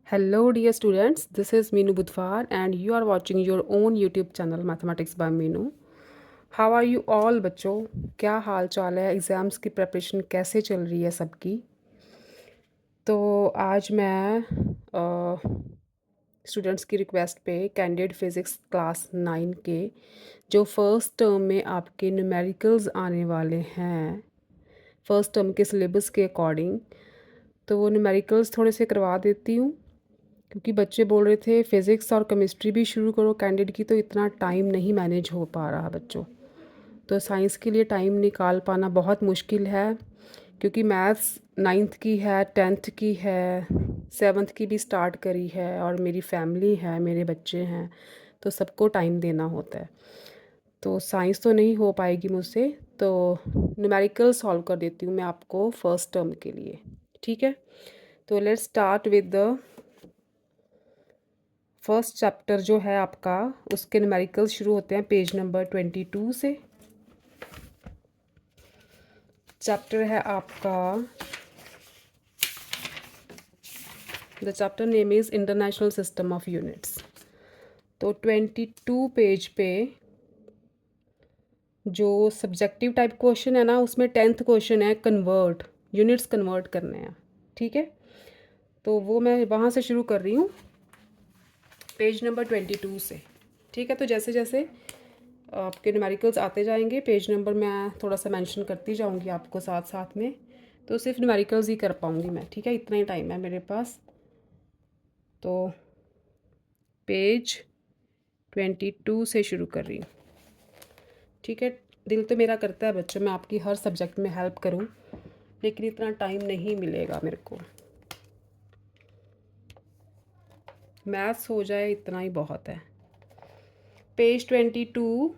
Hello, dear students. This is Meenu Budhwar, and you are watching your own YouTube channel Mathematics by Meenu. How are you all, बच्चों? क्या हाल चाल है? Exams की preparation कैसे चल रही है सबकी? तो आज मैं स्टूडेंट्स की रिक्वेस्ट पे कैंडिडेट फिज़िक्स क्लास 9 के जो फर्स्ट टर्म में आपके न्यूमेरिकल्स आने वाले हैं, फर्स्ट टर्म के सिलेबस के अकॉर्डिंग, तो वो न्यूमेरिकल्स थोड़े से करवा देती हूँ, क्योंकि बच्चे बोल रहे थे फिज़िक्स और केमिस्ट्री भी शुरू करो कैंडिडेट की, तो इतना टाइम नहीं मैनेज हो पा रहा बच्चों। तो साइंस के लिए टाइम निकाल पाना बहुत मुश्किल है, क्योंकि मैथ्स 9th की है, 10th की है, 7th की भी स्टार्ट करी है, और मेरी फैमिली है, मेरे बच्चे हैं, तो सबको टाइम देना होता है। तो साइंस तो नहीं हो पाएगी मुझसे, तो न्यूमेरिकल सॉल्व कर देती हूँ मैं आपको फर्स्ट टर्म के लिए, ठीक है। तो let's start with the first chapter जो है आपका, उसके न्यूमेरिकल्स शुरू होते हैं पेज नंबर 22 से। चैप्टर है आपका, the chapter name is international system of units. तो 22 पेज पे जो सब्जेक्टिव टाइप क्वेश्चन है ना, उसमें 10th क्वेश्चन है कन्वर्ट, यूनिट्स कन्वर्ट करने हैं, ठीक है। तो वो मैं वहाँ से शुरू कर रही हूँ, पेज नंबर 22 से, ठीक है। तो जैसे जैसे आपके न्यूमेरिकल्स आते जाएंगे, पेज नंबर मैं थोड़ा सा मेंशन करती जाऊंगी आपको साथ साथ में, तो सिर्फ न्यूमेरिकल्स ही कर पाऊंगी मैं, ठीक है। इतना ही टाइम है मेरे पास। तो पेज 22 से शुरू कर रही हूँ, ठीक है। दिल तो मेरा करता है बच्चों मैं आपकी हर सब्जेक्ट में हेल्प करूँ, लेकिन इतना टाइम नहीं मिलेगा मेरे को। मैथ्स हो जाए इतना ही बहुत है। Page 22,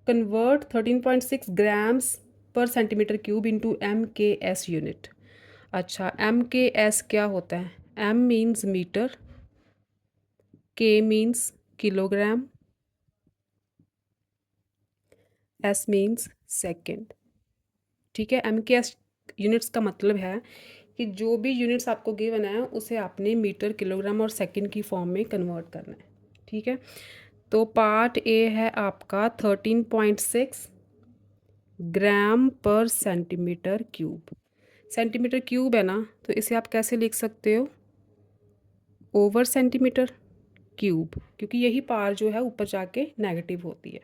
convert 13.6 grams per centimetre cube into MKS unit. अच्छा, MKS क्या होता है? M means metre, K means kilogram, S means second, ठीक है। MKS यूनिट्स का मतलब है कि जो भी यूनिट्स आपको गिवन है उसे आपने मीटर, किलोग्राम और सेकेंड की फॉर्म में कन्वर्ट करना है, ठीक है। तो पार्ट ए है आपका 13.6 ग्राम पर सेंटीमीटर क्यूब। सेंटीमीटर क्यूब है ना, तो इसे आप कैसे लिख सकते हो? ओवर सेंटीमीटर क्यूब, क्योंकि यही पार जो है ऊपर जाके नेगेटिव होती है।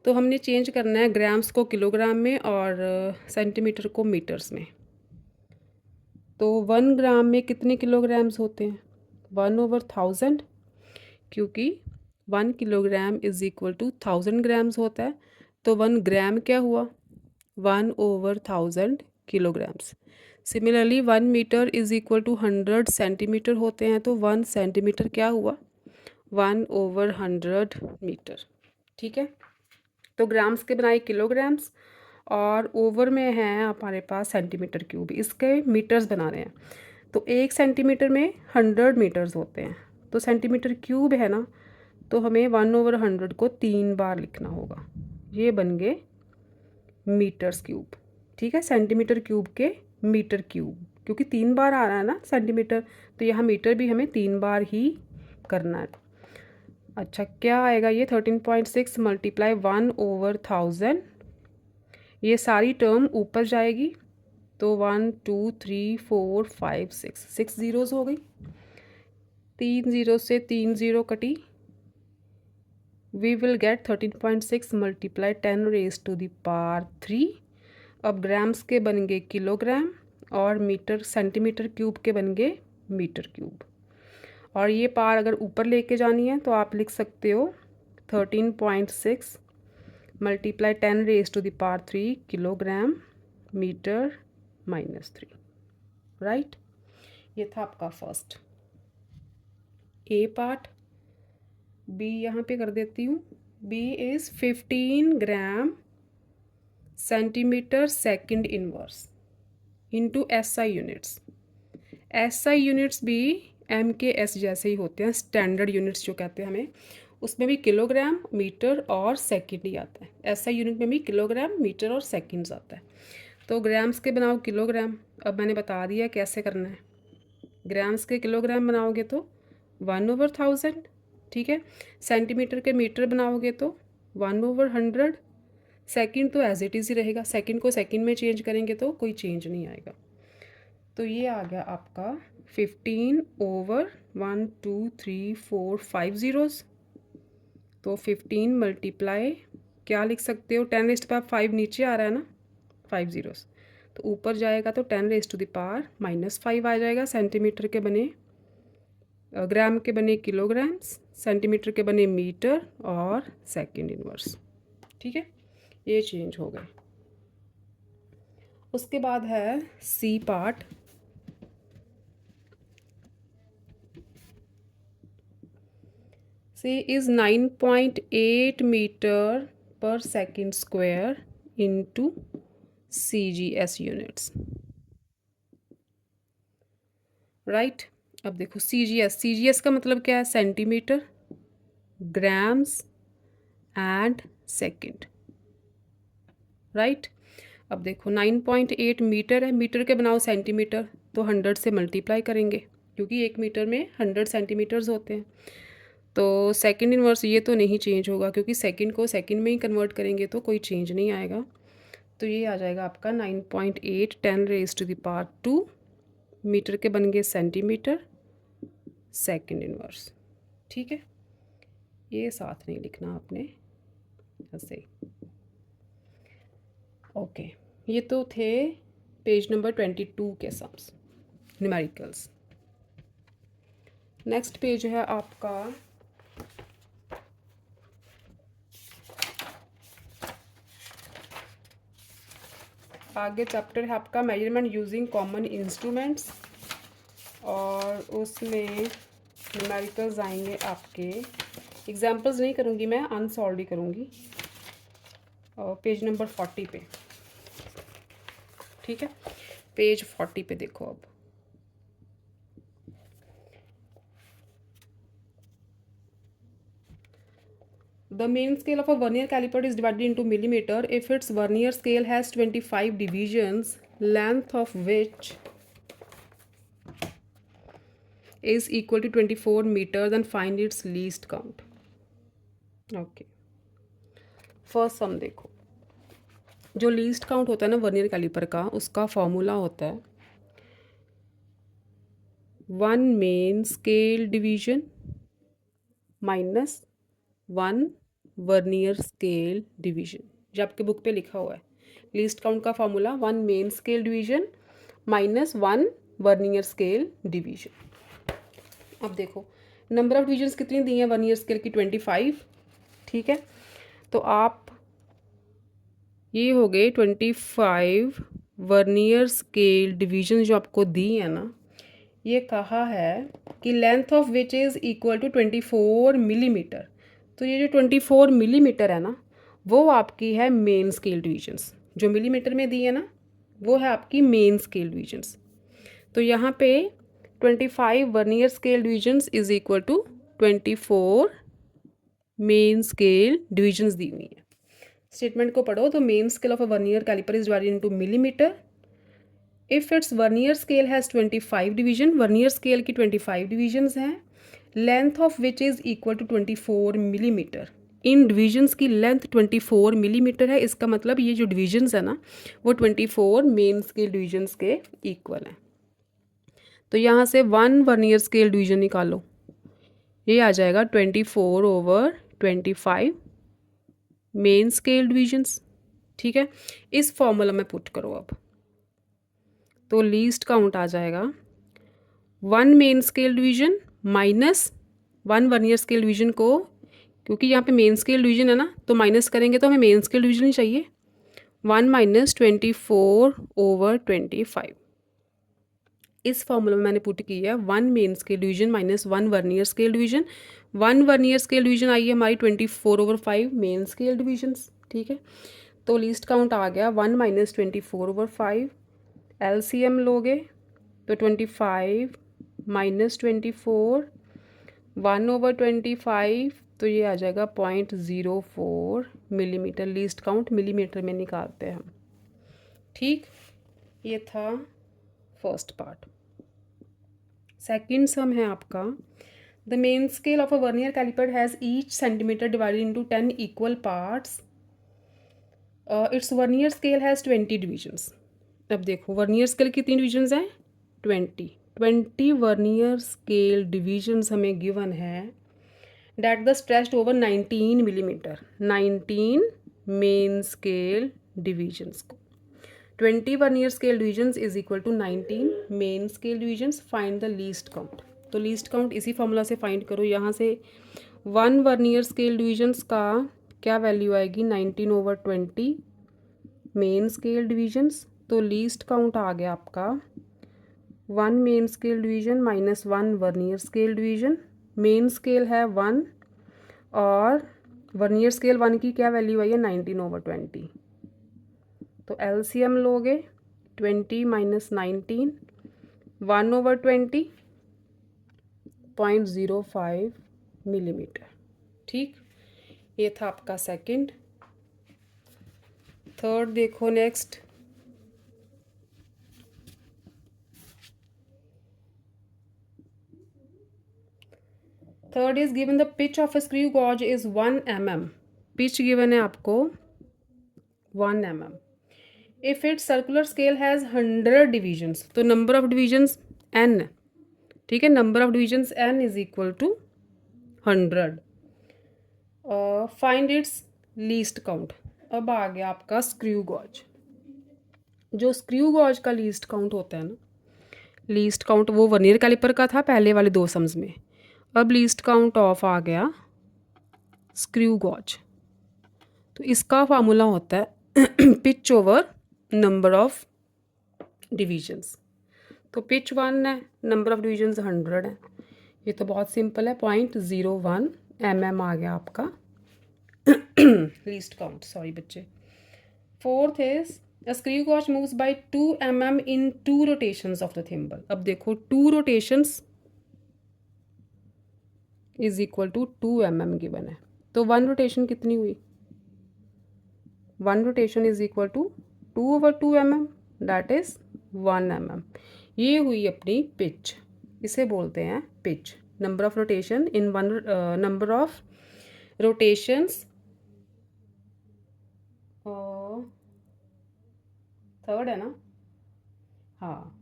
तो हमने चेंज करना है ग्राम्स को किलोग्राम में और सेंटीमीटर को मीटर्स में। तो 1 ग्राम में कितने किलोग्राम्स होते हैं? 1/1000, क्योंकि 1 kilogram is equal to 1000 grams होता है। तो 1 ग्राम क्या हुआ? 1/1000 kilograms. Similarly 1 metre is equal to 100 centimetre होते हैं, तो 1 सेंटीमीटर क्या हुआ? 1/100 मीटर, ठीक है। तो ग्राम्स के बनाए किलोग्राम्स, और ओवर में है हमारे पास सेंटीमीटर क्यूब, इसके मीटर्स बना रहे हैं। तो 1 सेंटीमीटर में 100 मीटर्स होते हैं, तो सेंटीमीटर क्यूब है ना, तो हमें 1/100 को 3 बार लिखना होगा। ये बन गए मीटर्स क्यूब, ठीक है। सेंटीमीटर क्यूब के मीटर क्यूब, क्योंकि 3 बार आ रहा है ना सेंटीमीटर, तो यहाँ मीटर भी हमें 3 बार ही करना है। अच्छा, क्या आएगा ये? 13.6 मल्टीप्लाई 1/1000, ये सारी टर्म ऊपर जाएगी, तो 1 2 3 4 5 6, 6 ज़ीरोज़ हो गई, 3 ज़ीरो से 3 ज़ीरो कटी, we will get 13.6 multiply 10 raise to the power 3। अब ग्राम्स के बन गए किलोग्राम, और मीटर, सेंटीमीटर क्यूब के बन गए मीटर क्यूब। और ये पार अगर ऊपर लेके जानी है तो आप लिख सकते हो 13.6 multiply 10 raise to the power 3 kilogram metre -3, right. ये था आपका फर्स्ट ए पार्ट। बी यहाँ पे कर देती हूँ। B is 15 gram centimetre second inverse into SI units. SI units भी MKS जैसे ही होते हैं, स्टैंडर्ड यूनिट्स जो कहते हैं हमें, उसमें भी किलोग्राम, मीटर और सेकंड ही आता है। SI यूनिट में भी किलोग्राम, मीटर और सेकंड्स आता है। तो ग्राम्स के बनाओ किलोग्राम, अब मैंने बता दिया कैसे करना है। ग्राम्स के किलोग्राम बनाओगे तो 1/1000, ठीक है। सेंटीमीटर के मीटर बनाओगे तो 1/100। सेकंड तो एज इट इज़ ही रहेगा, सेकंड को सेकंड में चेंज करेंगे तो कोई चेंज नहीं आएगा। तो ये आ गया आपका 15/1 2 3 4 5 ज़ीरोज़। तो 15 मल्टीप्लाई क्या लिख सकते हो, 10⁻5 नीचे आ रहा है ना, 5 ज़ीरोज़, तो ऊपर जाएगा तो 10⁻⁻5 आ जाएगा। सेंटीमीटर के बने ग्राम के बने किलोग्राम्स, सेंटीमीटर के बने मीटर और सेकंड इनवर्स, ठीक है। ये चेंज हो गए। उसके बाद है C part. C is 9.8 metre per second square into CGS units, right. अब देखो CGS का मतलब क्या है, centimetre, grams and second, right. अब देखो 9.8 मीटर है, मीटर के बनाओ सेंटीमीटर, तो 100 से मल्टीप्लाई करेंगे क्योंकि 1 मीटर में 100 सेंटीमीटर्स होते हैं। तो सेकंड इनवर्स ये तो नहीं चेंज होगा क्योंकि सेकंड को सेकंड में ही कन्वर्ट करेंगे तो कोई चेंज नहीं आएगा। तो ये आ जाएगा आपका 9.8 10⁻², मीटर के बन गए सेंटीमीटर, सेकंड इनवर्स, ठीक है। ये साथ नहीं लिखना आपने, ऐसे। ओके, ये तो थे पेज नंबर 22 के सम्स, न्यूमेरिकल्स। नेक्स्ट पेज है आपका आगे चैप्टर है आपका मेजरमेंट यूजिंग कॉमन इंस्ट्रूमेंट्स, और उसमें न्यूमेरिकल्स आएंगे आपके। एग्जाम्पल्स नहीं करूँगी मैं, अनसॉल्व ही करूँगी, और पेज नंबर 40 पे, ठीक है। पेज 40 पे देखो अब। The main scale of a vernier caliper is divided into millimeter if its vernier scale has 25 divisions, length of which is equal to 24 meters, and find its least count. Okay. First sum देखो, जो least count होता है ना vernier caliper का, उसका formula होता है 1 main scale division minus 1 vernier scale division. जो आपके बुक पे लिखा हुआ है लीस्ट काउंट का formula 1 main scale division minus 1 vernier scale division. अब देखो नंबर ऑफ डिविजन्स कितनी दी हैं वर्नियर स्केल की, 25, ठीक है। तो आप ये हो गए 25 वर्नियर स्केल डिवीजन जो आपको दी है ना, ये कहा है कि length of which is equal to 24 millimetre. तो ये जो 24 मिलीमीटर है ना, वो आपकी है मेन स्केल डिवीजन्स। जो मिलीमीटर में दी है ना, वो है आपकी मेन स्केल डिवीजन्स। तो यहाँ पे 25 vernier scale divisions is equal to 24 main scale divisions दी हुई है। स्टेटमेंट को पढ़ो तो main scale of a vernier calliper is divided into millimetre if its vernier scale has 25 division, vernier scale की 25 डिविजन्स हैं, length of which is equal to 24 millimetre. इन divisions की लेंथ 24 मिलीमीटर है, इसका मतलब ये जो डिविजन्स है ना, वो 24 मेन स्केल डिविजन्स के इक्वल हैं। तो यहाँ से 1 वर्नियर स्केल डिवीजन निकालो, ये आ जाएगा 24/25 मेन स्केल डिविजन्स, ठीक है। इस फॉर्मूला में पुट करो अब, तो लीस्ट काउंट आ जाएगा 1 main scale division minus 1 vernier scale division को, क्योंकि यहाँ पे मेन स्केल डिवीजन है ना, तो माइनस करेंगे तो हमें मेन स्केल डिवीजन ही चाहिए। 1 माइनस 24/25 इस फॉर्मूला में मैंने पुट की है 1 main scale division minus 1 vernier scale division. 1 vernier scale division आई है हमारी 24/5 मेन स्केल डिविजन्स, ठीक है। तो लीस्ट काउंट आ गया 1 माइनस 24/5। LCM लोगे तो 25 माइनस 24 1/25, तो ये आ जाएगा 0.04 मिलीमीटर। लीस्ट काउंट मिलीमीटर में निकालते हैं हम, ठीक। ये था फर्स्ट पार्ट। सेकंड सम है आपका, the main scale of a vernier calliper has each centimetre divided into 10 equal parts, its vernier scale has 20 divisions. अब देखो वर्नियर स्केल कितनी डिविजन्स हैं, 20 वर्नियर स्केल डिविजन्स हमें गिवन है, that the stretched over 19 millimetre, 19 main scale divisions को 20 vernier scale divisions is equal to 19 main scale divisions, find the least count. तो least count इसी formula से find करो। यहाँ से 1 वर्नियर स्केल डिविजन्स का क्या वैल्यू आएगी, 19/20 मेन स्केल डिविजन्स। तो लीस्ट काउंट आ गया आपका 1 main scale division minus 1 vernier scale division. Main scale है 1 और वर्नियर स्केल 1 की क्या वैल्यू आई है, 19/20। तो एलसीएम लोगे 20 माइनस 19, 1/20, 0.05 मिलीमीटर। ठीक, ये था आपका सेकंड। थर्ड देखो next, third is given the pitch of a screw gauge is 1 mm। Pitch given है आपको 1 mm। If it circular scale has 100 divisions, तो नंबर ऑफ डिविजन्स n, ठीक है, number of divisions n is equal to 100। Find its least count. अब आ गया आपका screw gauge. जो स्क्रू गॉज का लीस्ट काउंट होता है ना, लीस्ट काउंट वो वर्नियर कैलिपर का था पहले वाले 2 सम्स में, अब लीस्ट काउंट ऑफ आ गया स्क्रू गॉज। तो इसका फार्मूला होता है pitch over number of divisions. तो पिच 1 है, नंबर ऑफ डिविजन्स 100 है, ये तो बहुत सिंपल है, 0.01 mm आ गया आपका लीस्ट काउंट। सॉरी बच्चे। Fourth is a screw gauge moves by 2 mm in 2 rotations of the thimble। अब देखो 2 rotations is equal to 2 mm given है, तो 1 रोटेशन कितनी हुई, 1 rotation is equal to 2/2 mm, that is 1 mm। ये हुई अपनी पिच, इसे बोलते हैं pitch, number of rotation in one, number of rotations, third है ना, हाँ।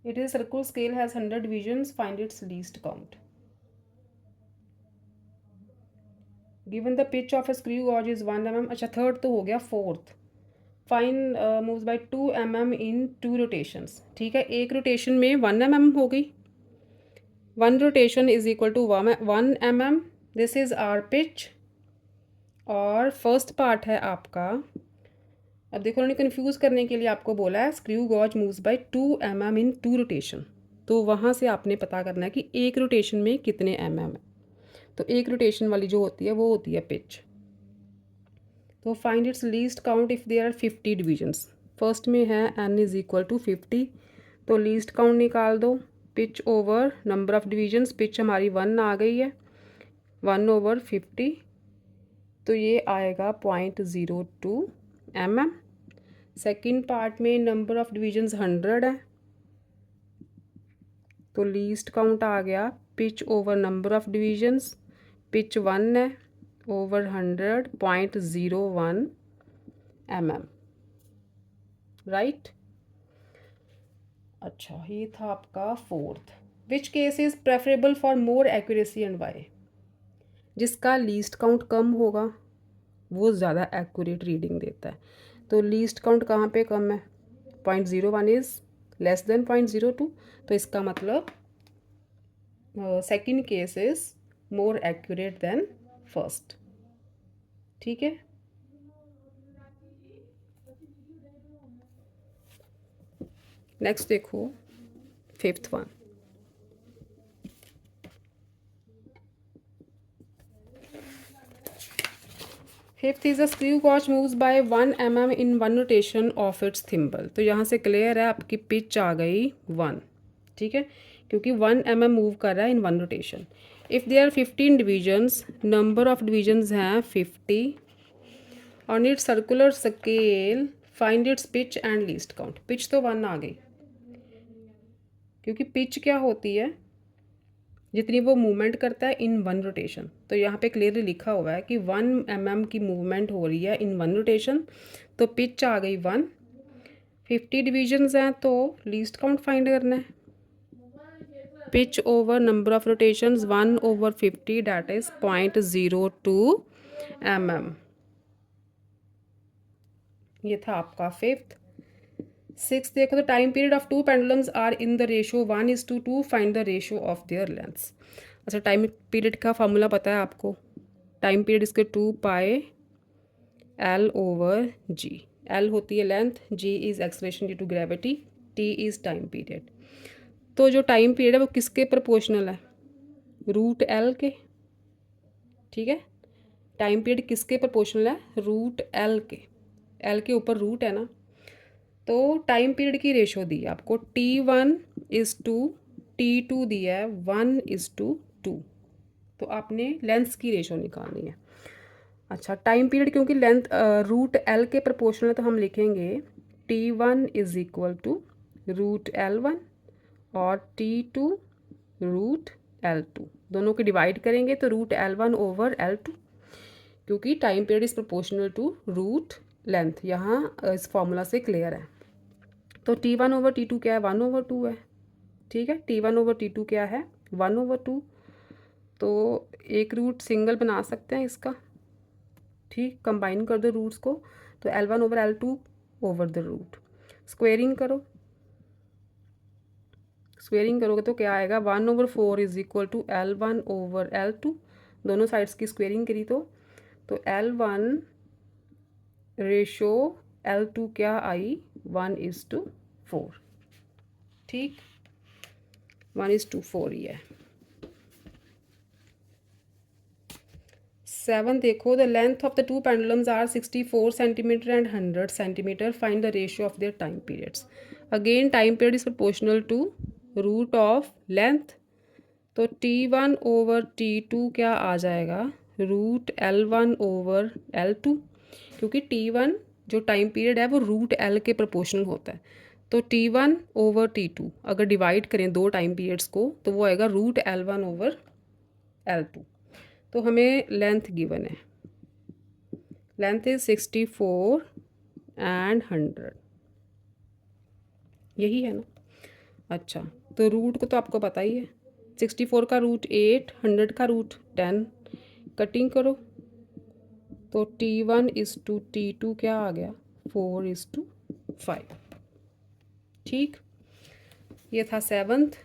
It is circular scale has 100 divisions, find its least count. Given the pitch of a screw gauge is 1 mm। अच्छा थर्ड तो हो गया। Fourth, fine moves by 2 mm in 2 rotations. ठीक है, एक रोटेशन में 1 mm हो गई, 1 rotation is equal to 1 mm। This is our pitch. और फर्स्ट पार्ट है आपका, अब देखो उन्होंने कन्फ्यूज़ करने के लिए आपको बोला है screw gauge moves by 2 mm in 2 rotation, तो वहाँ से आपने पता करना है कि एक रोटेशन में कितने mm है। तो एक रोटेशन वाली जो होती है वो होती है पिच। तो find its least count if there are 50 divisions. First में है n इज इक्वल टू 50, तो लीस्ट काउंट निकाल दो, pitch over number of divisions, pitch हमारी 1 आ गई है, 1/50, तो ये आएगा 0.02 mm। सेकेंड पार्ट में नंबर ऑफ डिविजन्स 100 है, तो लीस्ट काउंट आ गया pitch over number of divisions, pitch 1 है ओवर 100, 0.01 mm, राइट। अच्छा ये था आपका fourth. Which case is preferable for more accuracy and why. जिसका लीस्ट काउंट कम होगा वो ज़्यादा एक्यूरेट रीडिंग देता है। तो लीस्ट काउंट कहाँ पे कम है, 0.01 इज़ लेस देन 0.02, तो इसका मतलब second case is more accurate than first. ठीक है, नेक्स्ट देखो fifth one. Fifth is a screw gauge moves by 1 mm in 1 rotation of its thimble. तो यहाँ से क्लियर है आपकी पिच आ गई 1, ठीक है, क्योंकि 1 mm मूव कर रहा है in 1 rotation. If there are 15 divisions, number of divisions हैं 50, on its circular scale find its pitch and least count. Pitch तो 1 आ गई क्योंकि पिच क्या होती है, जितनी वो मूवमेंट करता है इन वन रोटेशन। तो यहाँ पे क्लियरली लिखा हुआ है कि 1 mm की मूवमेंट हो रही है इन वन रोटेशन, तो पिच आ गई 1। 50 डिविजन्स हैं तो लीस्ट काउंट फाइंड करना है। Pitch over number of rotations 1/50, that is 0.02 mm। ये था आपका 5th। 6th देखो तो time period of two pendulums are in the ratio 1:2, find the ratio of their lengths. अच्छा, टाइम पीरियड का फार्मूला पता है आपको। टाइम पीरियड इसके 2πL/g। L होती है length, G is acceleration due to gravity, T is time period. तो जो टाइम पीरियड है वो किसके प्रोपोर्शनल है? √L के। ठीक है, टाइम पीरियड किसके प्रोपोर्शनल है? √L के। L के ऊपर रूट है ना, तो टाइम पीरियड की रेशो दी है आपको T1:T2 दिया है 1:2। तो आपने लेंथ्स की रेशो निकालनी है। अच्छा, टाइम पीरियड क्योंकि लेंथ √L के प्रोपोर्शनल है तो हम लिखेंगे T1 = √L1 और T2 √L2। दोनों को डिवाइड करेंगे तो √L1/L2, क्योंकि time period is proportional to root length. यहाँ इस फॉर्मूला से क्लियर है। तो T1/T2 क्या है? 1/2 है। ठीक है, T1/T2 क्या है? 1/2। तो एक रूट सिंगल बना सकते हैं इसका। ठीक, कंबाइन कर दो रूट्स को, तो L1/L2 over the root. Squaring करो, स्क्वेयरिंग करोगे तो क्या आएगा? 1/4 = L1/L2। दोनों साइड्स की स्क्वेयरिंग करी तो L1 रेशो L2 क्या आई? 1:4। ठीक, 1:4 ही है। 7 देखो, the length of the two pendulums are 64 centimetre and 100 centimetre, find the ratio of their time periods. Again time period is proportional to root of length, तो T1/T2 क्या आ जाएगा? √L1/L2, क्योंकि T1 जो time period है वो √L के proportional होता है। तो T1/T2 अगर डिवाइड करें दो टाइम पीरियड्स को तो वो आएगा √L1/L2। तो हमें लेंथ गिवन है, लेंथ इज 64 एंड 100, यही है ना। अच्छा, तो रूट को तो आपको पता ही है, 64 का रूट 8, 100 का रूट 10। कटिंग करो तो T1:T2 क्या आ गया? 4:5। ठीक, ये था 7th।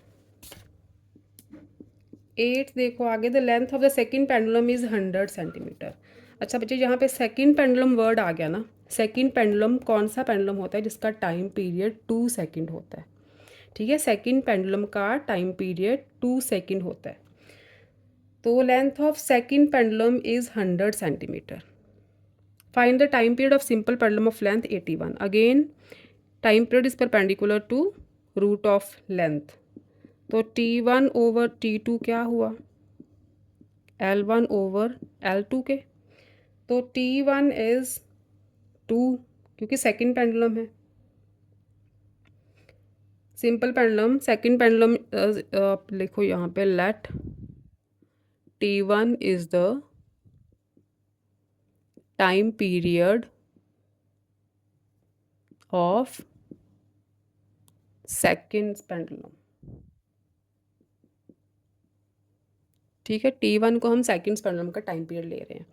8 देखो आगे, the length of the second pendulum is 100 centimetre. अच्छा बच्चे, यहाँ पे सेकंड पेंडुलम वर्ड आ गया ना। सेकंड पेंडुलम कौन सा पेंडुलम होता है जिसका टाइम पीरियड 2 सेकंड होता है? ठीक है, सेकंड पेंडुलम का टाइम पीरियड 2 सेकंड होता है। तो length of second pendulum is 100 centimetre. Find the time period of simple pendulum of length 81। Again time period is perpendicular to root of length, तो T1/T2 क्या हुआ? L1/L2 के। तो T1 is 2, क्योंकि second pendulum है। सिंपल पेंडुलम, सेकंड पेंडुलम आप लिखो यहाँ पे, let T1 is the time period of second pendulum. ठीक है, T1 को हम सेकंड पेंडुलम का टाइम पीरियड ले रहे हैं।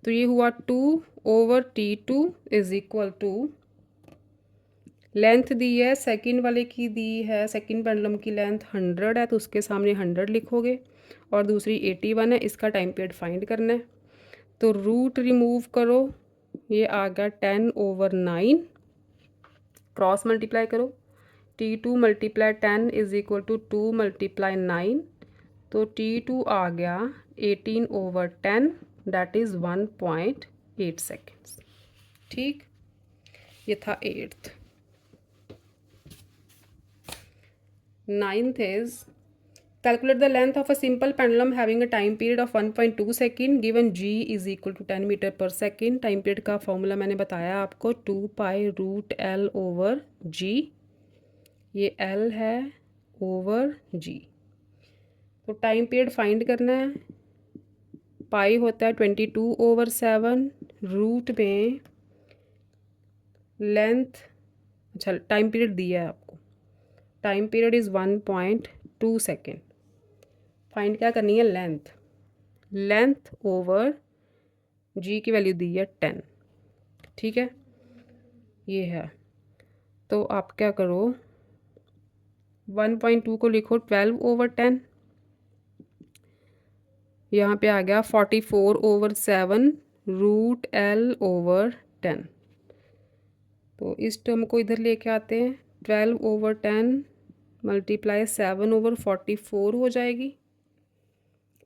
तो ये हुआ 2/T2 is equal to, length दी है सेकंड वाले की, दी है सेकंड पेंडुलम की लेंथ 100 है तो उसके सामने 100 लिखोगे, और दूसरी 81 है, इसका टाइम पीरियड फाइंड करना है। तो रूट रिमूव करो, ये आ गया 10/9, क्रॉस मल्टीप्लाई करो, T2 × 10 इज इक्वल टू 2 × 9, तो T2 आ गया 18/10, दैट इज़ 1.8 सेकेंड्स। ठीक, ये था 8th। 9th is calculate the length of a simple pendulum having a time period of 1.2 second given G is equal to 10 metre per second. Time period का formula मैंने बताया आपको, 2π√L/G। ये L है over जी। तो टाइम पीरियड फाइंड करना है। पाई होता है 22/7, रूट में लेंथ, अच्छा टाइम पीरियड दिया है आपको, time period is 1.2 second. Find क्या करनी है, लेंथ, लेंथ ओवर जी की वैल्यू दी है 10, ठीक है, ये है। तो आप क्या करो, 1.2 को लिखो 12/10, यहाँ पे आ गया 44/7 रूट L/10। तो इस टर्म को इधर लेके आते हैं, 12/10 मल्टीप्लाई 7/44 हो जाएगी,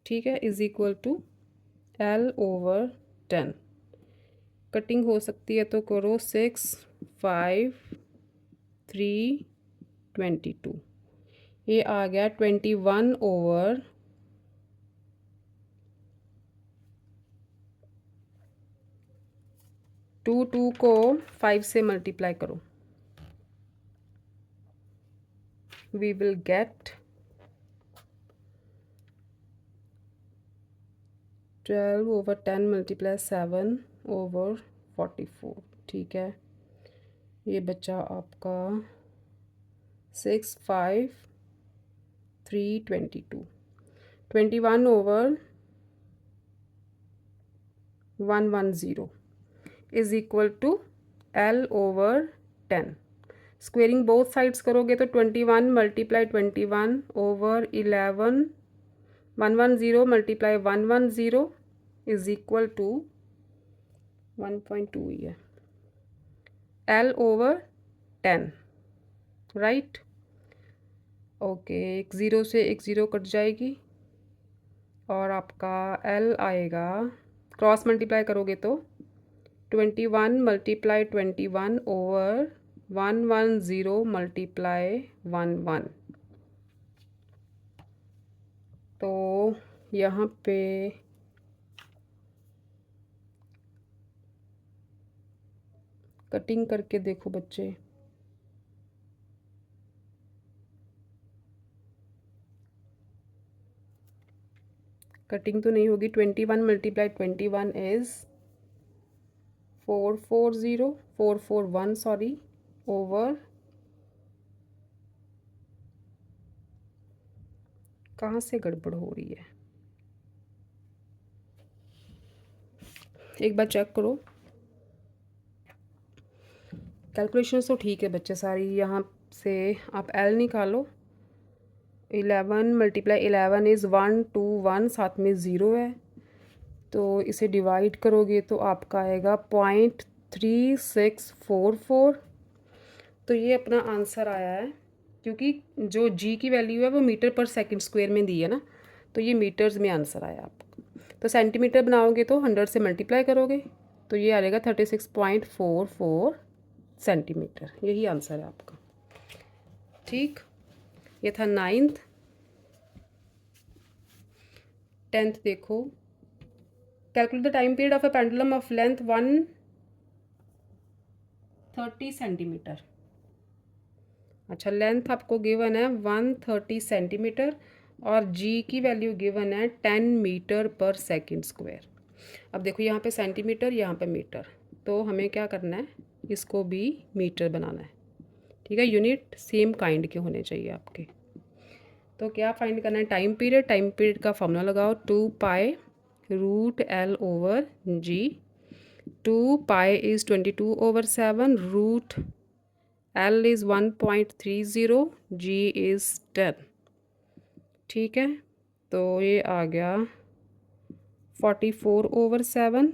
ठीक है, is equal to L/10। Cutting हो सकती है तो करो, 6, 5, 3, 22, ये आ गया 21/2 2 को 5 से मल्टीप्लाई करो, वी विल गेट 12/10 मल्टीप्लाई 7/44, ठीक है, ये बचा आपका 6, 5, 3, 22, 21/110 is equal to L/10। Squaring both sides करोगे तो 21 multiply 21/11 110 multiply 110 is equal to 1.2 ही है, L/10, राइट। ओके, एक ज़ीरो से एक ज़ीरो कट जाएगी और आपका L आएगा, क्रॉस मल्टीप्लाई करोगे तो 21 मल्टीप्लाई 21/110 मल्टीप्लाई 11। तो यहाँ पे कटिंग करके देखो बच्चे, कटिंग तो नहीं होगी। 21 मल्टीप्लाई 21 इज़ 441 सॉरी, ओवर, कहाँ से गड़बड़ हो रही है, एक बार चेक करो। कैलकुलेशन तो ठीक है बच्चे सारी, यहाँ से आप L निकालो, 11 मल्टीप्लाई 11 इज़ 121, साथ में ज़ीरो है, तो इसे डिवाइड करोगे तो आपका आएगा 0.3644। तो ये अपना आंसर आया है, क्योंकि जो जी की वैल्यू है वो मीटर पर सेकंड स्क्वायर में दी है ना, तो ये मीटर्स में आंसर आया आपका। तो सेंटीमीटर बनाओगे तो 100 से मल्टीप्लाई करोगे तो ये आ जाएगा 36.44 सेंटीमीटर, यही आंसर है आपका, ठीक। ये था 9th। 10th देखो, calculate the time period of a pendulum of length 130 centimetre. अच्छा, लेंथ आपको गिवन है 130 सेंटीमीटर और जी की वैल्यू गिवन है 10 मीटर पर सेकंड स्क्वायर। अब देखो यहाँ पे सेंटीमीटर, यहाँ पे मीटर, तो हमें क्या करना है, इसको भी मीटर बनाना है, ठीक है, यूनिट सेम काइंड के होने चाहिए आपके। तो क्या फाइंड करना है, टाइम पीरियड, टाइम पीरियड का फॉर्मूला लगाओ, 2π root L/G। 2π is 22/7, root L is 1.30, G is 10, ठीक है। तो ये आ गया 44/7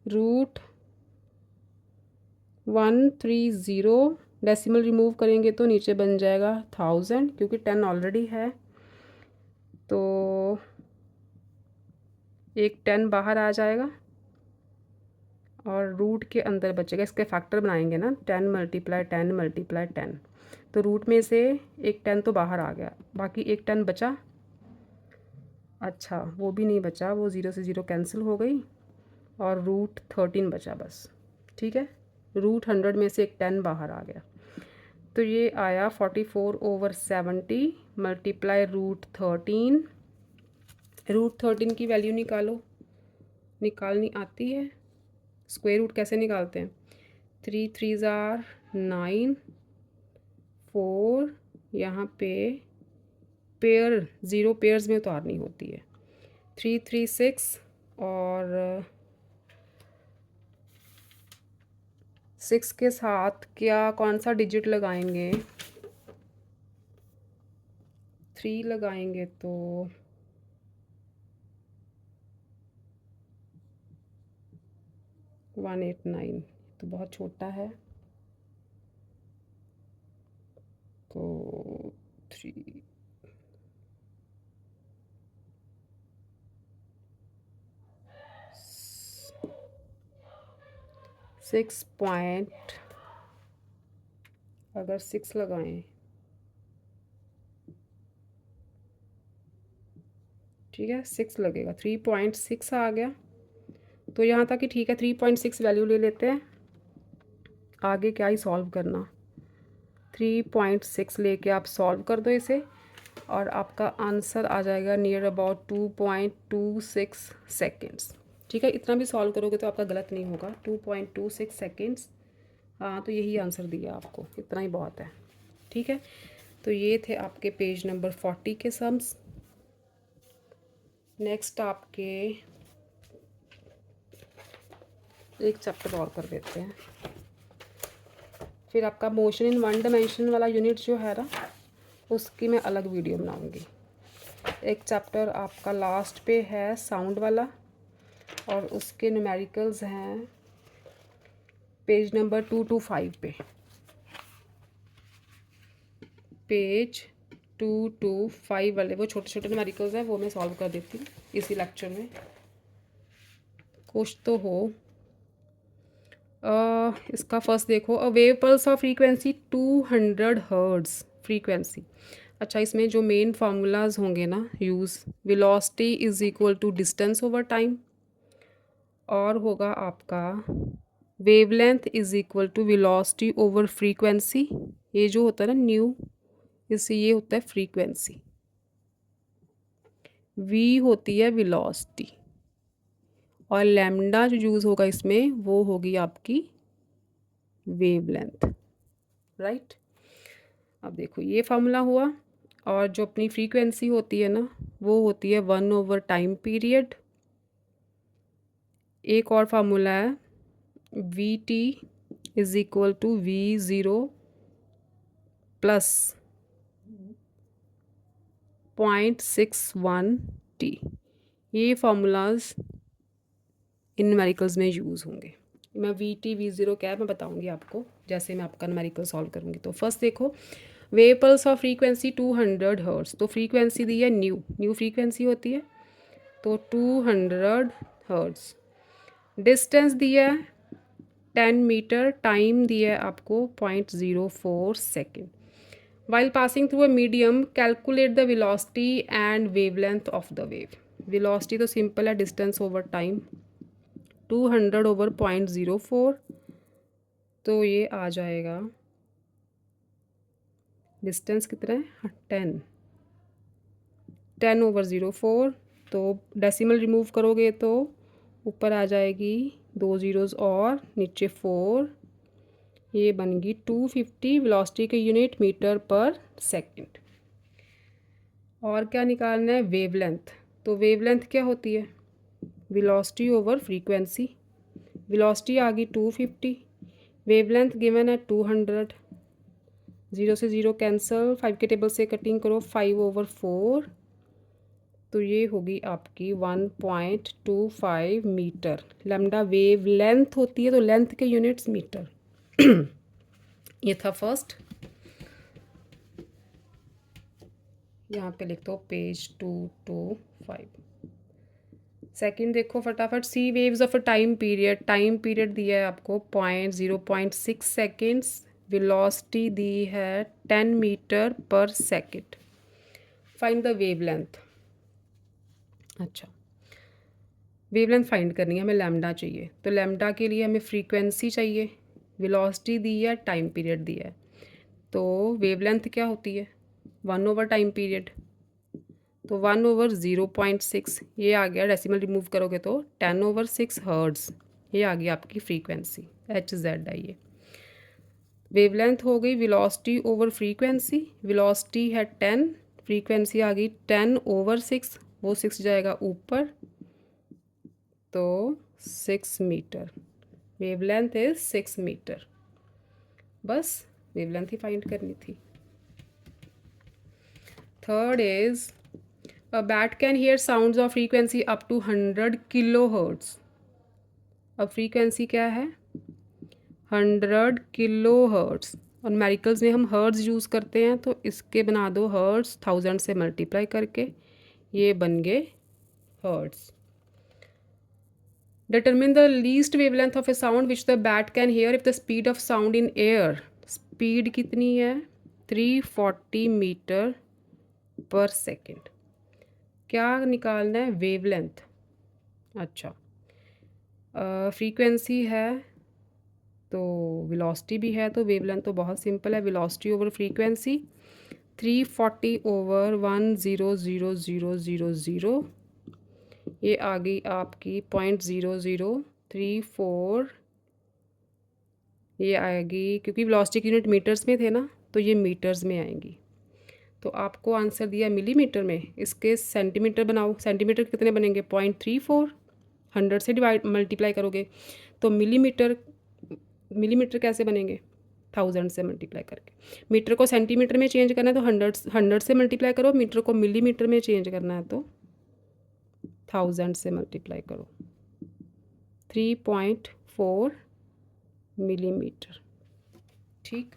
रूट 130, डेसिमल रिमूव करेंगे तो नीचे बन जाएगा 1000, क्योंकि 10 ऑलरेडी है, तो एक 10 बाहर आ जाएगा और रूट के अंदर बचेगा, इसके फैक्टर बनाएंगे ना, 10 मल्टीप्लाई 10 मल्टीप्लाई 10, तो रूट में से एक 10 तो बाहर आ गया, बाकी एक 10 बचा। अच्छा, वो भी नहीं बचा, वो 0 से 0 कैंसिल हो गई और रूट 13 बचा बस, ठीक है, रूट 100 में से एक 10 बाहर आ गया। तो ये आया 44/70 मल्टीप्लाई √13। √13 की वैल्यू निकालो, निकालनी आती है? स्क्वायर रूट कैसे निकालते हैं? 3 3 ज़ार 9, 4 यहाँ पे पेयर 0 पेयर्स में उतारनी होती है, 3 3 6 और 6 के साथ क्या कौन सा डिजिट लगाएंगे? 3 लगाएंगे तो 189, तो बहुत छोटा है, तो 3 6 पॉइंट, अगर 6 लगाएं, ठीक है 6 लगेगा, 3.6 आ गया। तो यहाँ तक कि ठीक है, 3.6 वैल्यू ले लेते हैं, आगे क्या ही सॉल्व करना। 3.6 लेके आप सॉल्व कर दो इसे और आपका आंसर आ जाएगा नियर अबाउट 2.26 सेकेंड्स। ठीक है, इतना भी सॉल्व करोगे तो आपका गलत नहीं होगा, 2.26 सेकेंड्स। हाँ, तो यही आंसर दिया आपको, इतना ही बहुत है। ठीक है, तो ये थे आपके पेज नंबर 40 के सम्स। नेक्स्ट आपके एक चैप्टर और कर देते हैं, फिर आपका मोशन इन 1 डायमेंशन वाला यूनिट जो है ना, उसकी मैं अलग वीडियो बनाऊंगी। एक चैप्टर आपका लास्ट पे है साउंड वाला, और उसके न्यूमेरिकल्स हैं पेज नंबर 225 पे, पेज 225 वाले वो छोटे छोटे न्यूमेरिकल्स हैं, वो मैं सॉल्व कर देती हूँ इसी लेक्चर में, कुछ तो हो। इसका फर्स्ट देखो, a wave pulse of frequency 200 hertz frequency. अच्छा, इसमें जो मेन फार्मूलाज होंगे ना use, velocity is equal to distance over time, और होगा आपका wavelength is equal to velocity over frequency. ये जो होता है ना न्यू, इससे ये होता है फ्रीक्वेंसी, वी होती है वेलोसिटी, और लैम्डा जो यूज़ होगा इसमें वो होगी आपकी वेवलेंथ। राइट, अब देखो ये फार्मूला हुआ, और जो अपनी फ्रीक्वेंसी होती है ना वो होती है 1/टाइम पीरियड। एक और फार्मूला है VT is equal to V0 plus 0.61T। ये फार्मूलाज इन न्यूमेरिकल्स में यूज़ होंगे। मैं VT V0 क्या है मैं बताऊंगी आपको जैसे मैं आपका न्यूमेरिकल सॉल्व करूंगी। तो फर्स्ट देखो, wave pulse of frequency 200 hertz, तो फ्रीक्वेंसी दी है न्यू फ्रीक्वेंसी होती है, तो 200 हर्ट्ज़। डिस्टेंस दिया है 10 मीटर, टाइम दिया है आपको 0.04 second. While passing through a medium calculate the velocity and wavelength of the wave. Velocity तो सिंपल है, डिस्टेंस ओवर टाइम, 200/0.04, तो ये आ जाएगा डिस्टेंस कितना है 10/04, तो डेसिमल रिमूव करोगे तो ऊपर आ जाएगी 2 ज़ीरोज़ और नीचे 4, ये बन गई 250 वेलोसिटी के यूनिट मीटर पर सेकंड। और क्या निकालना है? वेवलेंथ। तो वेवलेंथ क्या होती है? Velocity over frequency. वेलोसिटी आ गई 250, वेवलेंथ गिवन है 200, 0 से 0 कैंसिल, 5 के टेबल से कटिंग करो, 5/4, तो ये होगी आपकी 1.25 मीटर। लैम्डा वेव लेंथ होती है, तो लेंथ के यूनिट्स मीटर। ये था फर्स्ट, यहाँ पे लिख दो पेज 225। सेकंड देखो फटाफट, sea waves of a time period दिया है आपको 0.6 सेकेंड्स, वेलोसिटी दी है 10 metre per second. Find the wavelength. अच्छा, वेवलेंथ फाइंड करनी है हमें, लैम्डा चाहिए, तो लैम्डा के लिए हमें फ्रीक्वेंसी चाहिए, वेलोसिटी दी है, टाइम पीरियड दिया है। तो वेवलेंथ क्या होती है 1 ओवर टाइम पीरियड, तो 1 ओवर 0.6 ये आ गया, डेसिमल रिमूव करोगे तो 10 ओवर 6 हर्ट्ज़, ये आ गई आपकी फ्रीक्वेंसी HZ है ये। वेवलेंथ हो गई वेलोसिटी ओवर फ्रीक्वेंसी, वेलोसिटी है 10, फ्रीक्वेंसी आ गई 10 ओवर 6, वो 6 जाएगा ऊपर तो 6 मीटर, वेवलेंथ इज 6 मीटर। बस वेवलेंथ ही फाइंड करनी थी। Third is a bat can hear sounds of frequency up to 100 kilo hertz. अब फ्रीक्वेंसी क्या है 100 किलो हर्ट्ज़, और न्यूमेरिकल्स में हम हर्ट्ज़ यूज़ करते हैं, तो इसके बना दो हर्ट्ज़ 1000 से मल्टीप्लाई करके, ये बन गए hertz. Determine the least wavelength of A sound which the bat can hear if the speed of sound in air, speed कितनी है 340 मीटर पर सेकेंड। क्या निकालना है वेवलेंथ, अच्छा फ्रीक्वेंसी है तो वेलोसिटी भी है, तो वेवलेंथ तो बहुत सिंपल है, वेलोसिटी ओवर फ्रीक्वेंसी 340 ओवर 100,000, ये आ गई आपकी 0.0034, ये आएगी क्योंकि वेलोसिटी की यूनिट मीटर्स में थे ना, तो ये मीटर्स में आएंगी। तो आपको आंसर दिया मिलीमीटर में, इसके सेंटीमीटर बनाओ, सेंटीमीटर कितने बनेंगे 0.34, 100 से डिवाइड मल्टीप्लाई करोगे तो मिलीमीटर, मिलीमीटर कैसे बनेंगे 1000 से मल्टीप्लाई करके। मीटर को सेंटीमीटर में चेंज करना है तो 100 से मल्टीप्लाई करो, मीटर को मिलीमीटर में चेंज करना है तो 1000 से मल्टीप्लाई करो, 3.4 मिलीमीटर। ठीक,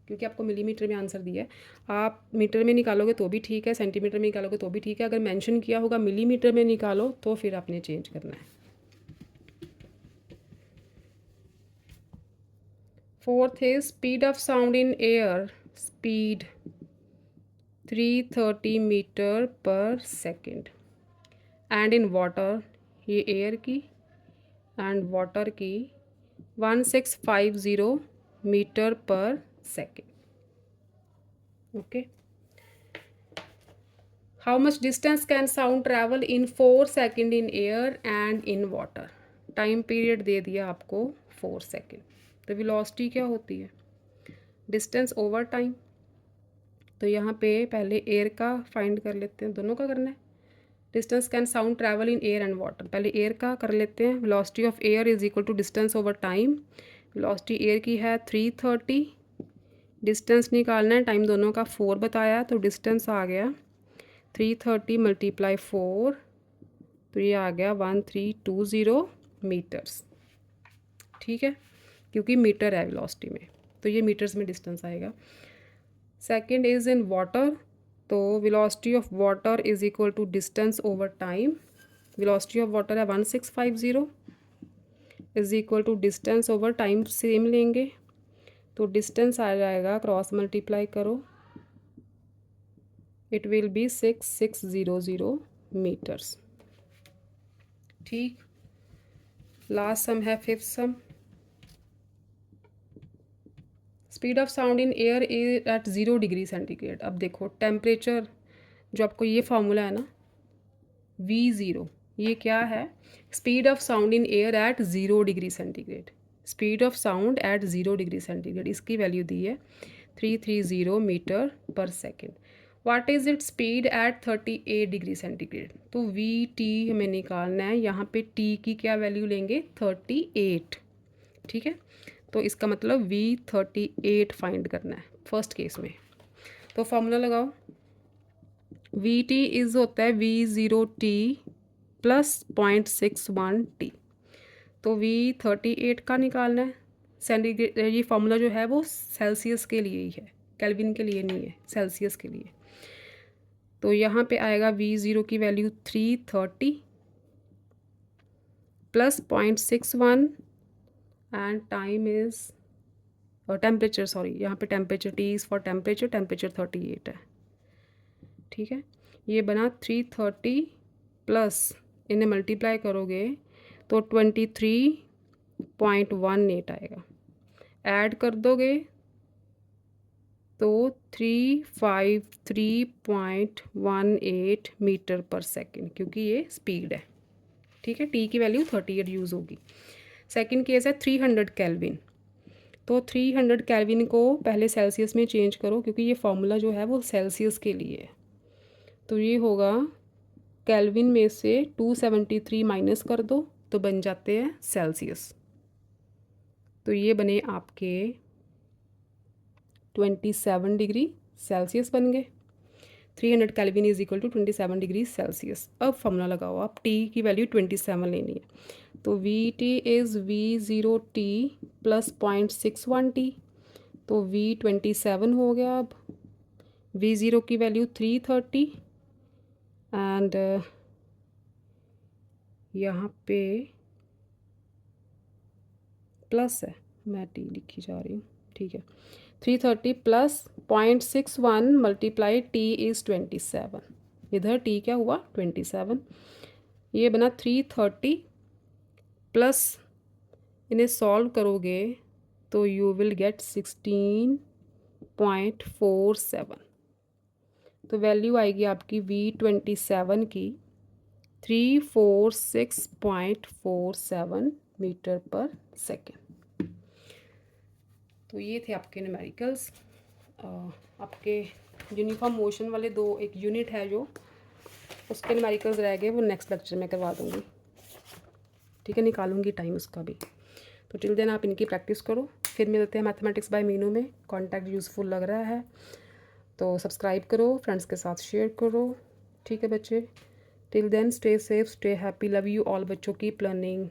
क्योंकि आपको मिलीमीटर में आंसर दिया है, आप मीटर में निकालोगे तो भी ठीक है, सेंटीमीटर में निकालोगे तो भी ठीक है, अगर मेंशन किया होगा मिलीमीटर में निकालो तो फिर आपने चेंज करना है। Fourth is speed of sound in air, speed 330 metre per second, and in water, ये एयर की एंड वाटर की 1650 metre per second. Okay, how much distance can sound travel in 4 second in air and in water, time period दे दिया आपको 4 second. तो velocity क्या होती है डिस्टेंस ओवर टाइम, तो यहाँ पे पहले एयर का फाइंड कर लेते हैं, दोनों का करना है। Distance can sound travel in air and water, पहले एयर का कर लेते हैं। Velocity of air is equal to distance over time, velocity air की है 330, डिस्टेंस निकालना है, टाइम दोनों का 4 बताया, तो डिस्टेंस आ गया 330 मल्टीप्लाई 4, तो ये आ गया 1320 मीटर्स। ठीक है, क्योंकि मीटर है वेलोसिटी में, तो ये मीटर्स में डिस्टेंस आएगा। सेकेंड इज इन वाटर, तो velocity of water is equal to distance over time, velocity of water है 1650 is equal to distance over time, same लेंगे तो डिस्टेंस आ जाएगा, क्रॉस मल्टीप्लाई करो, इट विल बी 6600 मीटर्स। ठीक, last sum है fifth sum, speed of sound in air is at 0 degree centigrade. अब देखो टेम्परेचर, जो आपको ये फार्मूला है ना V0, ये क्या है speed of sound in air at 0 degree centigrade, speed of sound eight 0 degree centigrade, इसकी वैल्यू दी है 330 metre per second. What is it speed at 38 degree centigrade, तो VT हमें निकालना है, यहाँ पे T की क्या वैल्यू लेंगे 38। ठीक है, तो इसका मतलब V38 फाइंड करना है फर्स्ट केस में। तो फॉर्मूला लगाओ, VT इज होता है V0T प्लस 0.61T, तो V38 का निकालना है। सेंटीग्रेड, ये फार्मूला जो है वो सेल्सियस के लिए ही है, केल्विन के लिए नहीं है, सेल्सियस के लिए। तो यहाँ पे आएगा V0 की value 330 plus 0.61 and time is, और टेम्परेचर, सॉरी यहाँ पे temperature, T is for temperature, temperature 38 है। ठीक है, ये बना 330 प्लस, इन्हें मल्टीप्लाई करोगे तो 23.18 आएगा, ऐड कर दोगे तो 353.18 मीटर पर सेकेंड, क्योंकि ये स्पीड है। ठीक है, टी की वैल्यू 38 यूज़ होगी। सेकंड केस है 300 केल्विन। तो 300 केल्विन को पहले सेल्सियस में चेंज करो, क्योंकि ये फार्मूला जो है वो सेल्सियस के लिए है। तो ये होगा केल्विन में से 273 माइनस कर दो तो बन जाते हैं सेल्सियस। तो ये बने आपके 27 डिग्री सेल्सियस बन गए। 300 kelvin is equal to 27 degree Celsius. अब फॉर्मूला लगाओ आप, टी की वैल्यू 27 लेनी है। तो we T is V0T plus 0.61T, तो V27 हो गया। अब V0 की वैल्यू 330 एंड यहाँ पे प्लस है, मैं टी लिखी जा रही हूँ। ठीक है, 330 प्लस 0.61 मल्टीप्लाई टी इज़ 27। इधर टी क्या हुआ 27, ये बना 330 प्लस, इन्हें सॉल्व करोगे तो यू विल गेट 16.47। तो वैल्यू आएगी आपकी V27 की 346.47 मीटर पर सेकेंड। तो ये थे आपके न्यूमेरिकल्स। आपके यूनिफॉर्म मोशन वाले दो एक यूनिट है जो, उसके न्यूमेरिकल्स रह गए, वो नेक्स्ट लेक्चर में करवा दूँगी। ठीक है, निकालूंगी टाइम उसका भी। तो टिल देन आप इनकी प्रैक्टिस करो, फिर मिलते हैं मैथमेटिक्स बाय मीनू में। कॉन्टैक्ट यूज़फुल लग रहा है तो सब्सक्राइब करो, फ्रेंड्स के साथ शेयर करो। ठीक है बच्चे, till then stay safe, stay happy, love you all बच्चों, कीप लर्निंग।